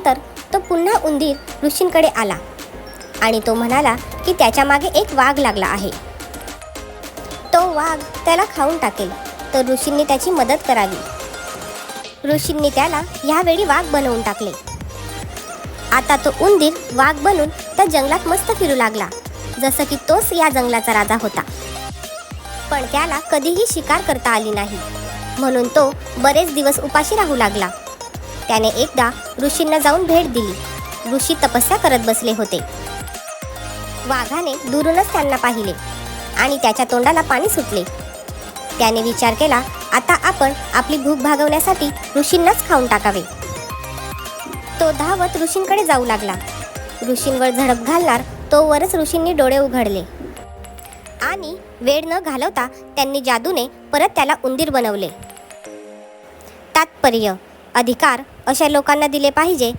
नंतर तो पुन्हा उंदीर ऋषींकडे आला आणि तो म्हणाला की त्याच्या मागे एक वाघ लागला आहे. तो वाघ त्याला खाऊन टाकेल, तर ऋषींनी त्याची मदत करावी. ऋषींनी त्याला ह्यावेळी वाघ बनवून टाकले. आता तो उंदीर वाघ बनून त्या जंगलात मस्त फिरू लागला, जसं की तोच या जंगलाचा राजा होता. पण त्याला कधीही शिकार करता आली नाही, म्हणून तो बरेच दिवस उपाशी राहू लागला. त्याने एकदा ऋषींना जाऊन भेट दिली. ऋषी तपस्या करत बसले होते. वाघाने दुरूनच त्यांना पाहिले आणि त्याच्या तोंडाला पाणी सुटले. त्याने विचार केला, आता आपण आपली भूक भागवण्यासाठी ऋषींनाच खाऊन टाकावे. तो धावत ऋषींकडे जाऊ लागला. ऋषींवर झडप घालणार तोवरच ऋषींनी डोळे उघडले आणि वेळ न घालवता त्यांनी जादूने परत त्याला उंदीर बनवले. तात्पर्य: अधिकार अशा लोकांना दिले पाहिजे